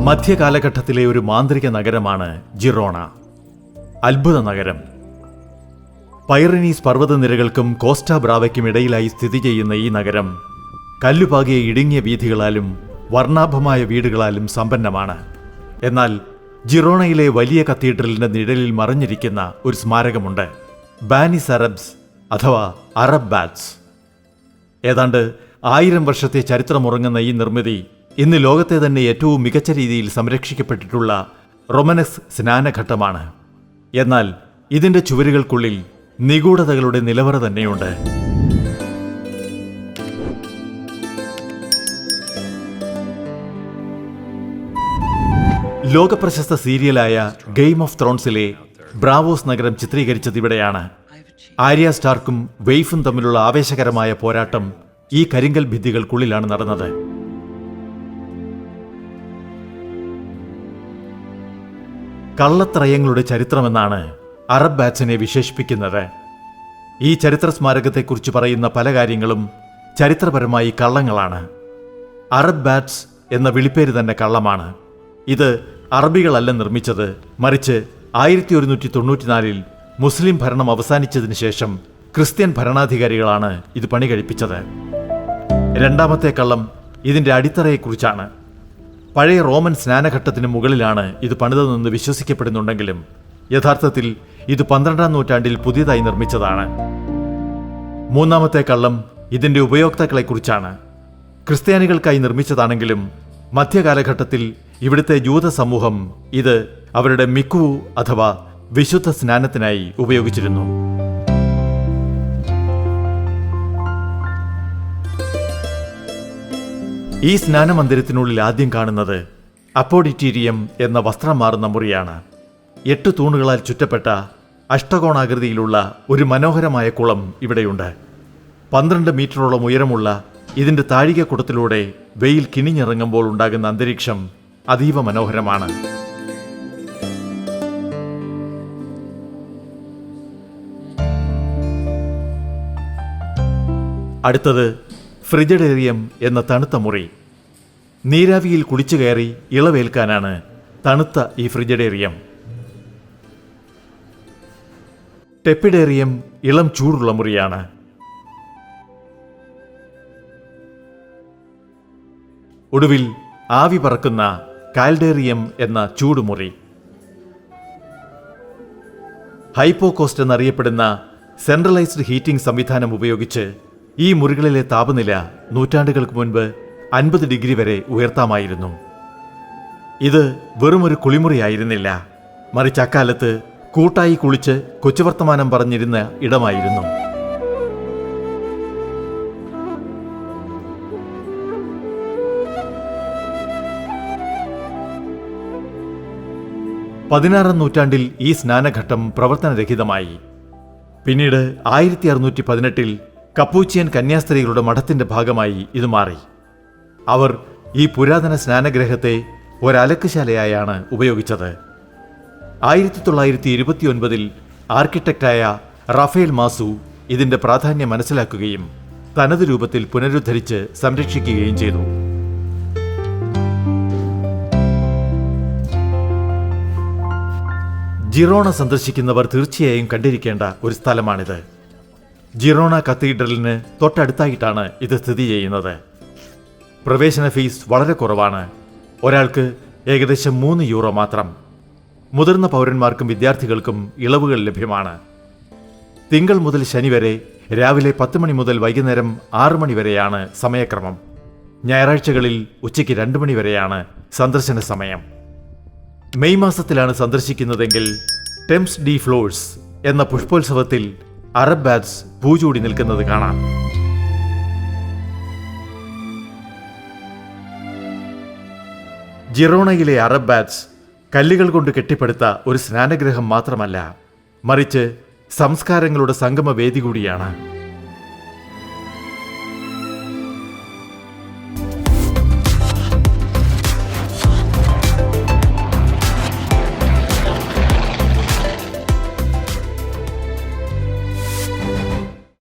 മധ്യകാലഘട്ടത്തിലെ ഒരു മാന്ത്രിക നഗരമാണ് ജിറോണ. അത്ഭുത നഗരം. പൈറനീസ് പർവ്വതനിരകൾക്കും കോസ്റ്റ ബ്രാവയ്ക്കും ഇടയിലായി സ്ഥിതി ചെയ്യുന്ന ഈ നഗരം കല്ലുപാകിയ ഇടുങ്ങിയ വീഥികളാലും വർണ്ണാഭമായ വീടുകളാലും സമ്പന്നമാണ്. എന്നാൽ ജിറോണയിലെ വലിയ കത്തീഡ്രലിന്റെ നിഴലിൽ മറഞ്ഞിരിക്കുന്ന ഒരു സ്മാരകമുണ്ട്. ബാനിസ് അറബ്സ് അഥവാ അറബ് ബാത്സ്. ഏതാണ്ട് 1000 വർഷത്തെ ചരിത്രമുറങ്ങുന്ന ഈ നിർമ്മിതി ഇന്ന് ലോകത്തെ തന്നെ ഏറ്റവും മികച്ച രീതിയിൽ സംരക്ഷിക്കപ്പെട്ടിട്ടുള്ള റൊമനസ് സ്നാനഘട്ടമാണ്. എന്നാൽ ഇതിന്റെ ചുവരുകൾക്കുള്ളിൽ നിഗൂഢതകളുടെ നിലവറ തന്നെയുണ്ട്. ലോകപ്രശസ്ത സീരിയലായ ഗെയിം ഓഫ് ത്രോൺസിലെ ബ്രാവോസ് നഗരം ചിത്രീകരിച്ചത് ഇവിടെയാണ്. ആര്യ സ്റ്റാർക്കും വെയ്ഫും തമ്മിലുള്ള ആവേശകരമായ പോരാട്ടം ഈ കരിങ്കൽ ഭിത്തികൾക്കുള്ളിലാണ് നടന്നത്. കള്ളത്രയങ്ങളുടെ ചരിത്രമെന്നാണ് അറബ് ബാറ്റ്സിനെ വിശേഷിപ്പിക്കുന്നത്. ഈ ചരിത്ര സ്മാരകത്തെക്കുറിച്ച് പറയുന്ന പല കാര്യങ്ങളും ചരിത്രപരമായി കള്ളങ്ങളാണ്. അറബ് ബാറ്റ്സ് എന്ന വിളിപ്പേര് തന്നെ കള്ളമാണ്. ഇത് അറബികളല്ല നിർമ്മിച്ചത്, മറിച്ച് 1194 മുസ്ലിം ഭരണം അവസാനിച്ചതിന് ശേഷം ക്രിസ്ത്യൻ ഭരണാധികാരികളാണ് ഇത് പണി കഴിപ്പിച്ചത്. രണ്ടാമത്തെ കള്ളം ഇതിന്റെ അടിത്തറയെക്കുറിച്ചാണ്. പഴയ റോമൻ സ്നാനഘട്ടത്തിന് മുകളിലാണ് ഇത് പണിതതെന്ന് വിശ്വസിക്കപ്പെടുന്നുണ്ടെങ്കിലും യഥാർത്ഥത്തിൽ ഇത് 12ാം നൂറ്റാണ്ടിൽ പുതിയതായി നിർമ്മിച്ചതാണ്. മൂന്നാമത്തെ കള്ളം ഇതിന്റെ ഉപയോക്താക്കളെക്കുറിച്ചാണ്. ക്രിസ്ത്യാനികൾക്കായി നിർമ്മിച്ചതാണെങ്കിലും മധ്യകാലഘട്ടത്തിൽ ഇവിടുത്തെ ജൂത സമൂഹം ഇത് അവരുടെ മിക്കു അഥവാ വിശുദ്ധ സ്നാനത്തിനായി ഉപയോഗിച്ചിരുന്നു. ഈ സ്നാനമന്ദിരത്തിനുള്ളിൽ ആദ്യം കാണുന്നത് അപ്പോഡിറ്റീരിയം എന്ന വസ്ത്രം മാറുന്ന മുറിയാണ്. 8 തൂണുകളാൽ ചുറ്റപ്പെട്ട അഷ്ടകോണാകൃതിയിലുള്ള ഒരു മനോഹരമായ കുളം ഇവിടെയുണ്ട്. 12 മീറ്ററോളം ഉയരമുള്ള ഇതിന്റെ താഴികക്കുടത്തിലൂടെ വെയിൽ കിണിഞ്ഞിറങ്ങുമ്പോൾ ഉണ്ടാകുന്ന അന്തരീക്ഷം അതീവ മനോഹരമാണ്. അടുത്തത് ഫ്രിജഡേറിയം എന്ന തണുത്ത മുറി. നീരാവിയിൽ കുളിച്ചു കയറി ഇളവേൽക്കാനാണ് തണുത്ത ഈ ഫ്രിജഡേറിയം. ടെപ്പിഡേറിയം ഇളം ചൂടുള്ള മുറിയാണ്. ഒടുവിൽ ആവി പറക്കുന്ന കാൽഡേറിയം എന്ന ചൂടുമുറി. ഹൈപ്പോകോസ്റ്റ് എന്നറിയപ്പെടുന്ന സെൻട്രലൈസ്ഡ് ഹീറ്റിംഗ് സംവിധാനം ഉപയോഗിച്ച് ഈ മുറികളിലെ താപനില നൂറ്റാണ്ടുകൾക്ക് മുൻപ് 50 ഡിഗ്രി വരെ ഉയർത്താമായിരുന്നു. ഇത് വെറുമൊരു കുളിമുറിയായിരുന്നില്ല, മറിച്ച് അക്കാലത്ത് കൂട്ടായി കുളിച്ച് കൊച്ചുവർത്തമാനം പറഞ്ഞിരുന്ന ഇടമായിരുന്നു. പതിനാറാം നൂറ്റാണ്ടിൽ ഈ സ്നാനഘട്ടം പ്രവർത്തനരഹിതമായി. പിന്നീട് 1618 കപ്പൂച്ചിയൻ കന്യാസ്ത്രീകളുടെ മഠത്തിന്റെ ഭാഗമായി ഇത് മാറി. അവർ ഈ പുരാതന സ്നാനഗ്രഹത്തെ ഒരലക്കുശാലയായാണ് ഉപയോഗിച്ചത്. 1929 ആർക്കിടെക്റ്റായ റാഫേൽ മാസു ഇതിന്റെ പ്രാധാന്യം മനസ്സിലാക്കുകയും തനത് രൂപത്തിൽ പുനരുദ്ധരിച്ച് സംരക്ഷിക്കുകയും ചെയ്തു. ജിറോണ സന്ദർശിക്കുന്നവർ തീർച്ചയായും കണ്ടിരിക്കേണ്ട ഒരു സ്ഥലമാണിത്. ജിറോണ കത്തീഡ്രലിന് തൊട്ടടുത്തായിട്ടാണ് ഇത് സ്ഥിതി ചെയ്യുന്നത്. പ്രവേശന ഫീസ് വളരെ കുറവാണ്. ഒരാൾക്ക് ഏകദേശം 3 യൂറോ മാത്രം. മുതിർന്ന പൗരന്മാർക്കും വിദ്യാർത്ഥികൾക്കും ഇളവുകൾ ലഭ്യമാണ്. തിങ്കൾ മുതൽ ശനി വരെ രാവിലെ 10 മണി മുതൽ വൈകുന്നേരം 6 മണി വരെയാണ് സമയക്രമം. ഞായറാഴ്ചകളിൽ ഉച്ചയ്ക്ക് 2 മണി വരെയാണ് സന്ദർശന സമയം. മെയ് മാസത്തിലാണ് സന്ദർശിക്കുന്നതെങ്കിൽ ടെംസ് ഡി ഫ്ലോഴ്സ് എന്ന പുഷ്പോത്സവത്തിൽ അറബ് ബാത്സ് പൂചൂടി നിൽക്കുന്നത് കാണാം. ജിറോണയിലെ അറബ് ബാത്സ് കല്ലുകൾ കൊണ്ട് കെട്ടിപ്പടുത്ത ഒരു സ്നാനഗ്രഹം മാത്രമല്ല, മറിച്ച് സംസ്കാരങ്ങളുടെ സംഗമവേദി കൂടിയാണ്.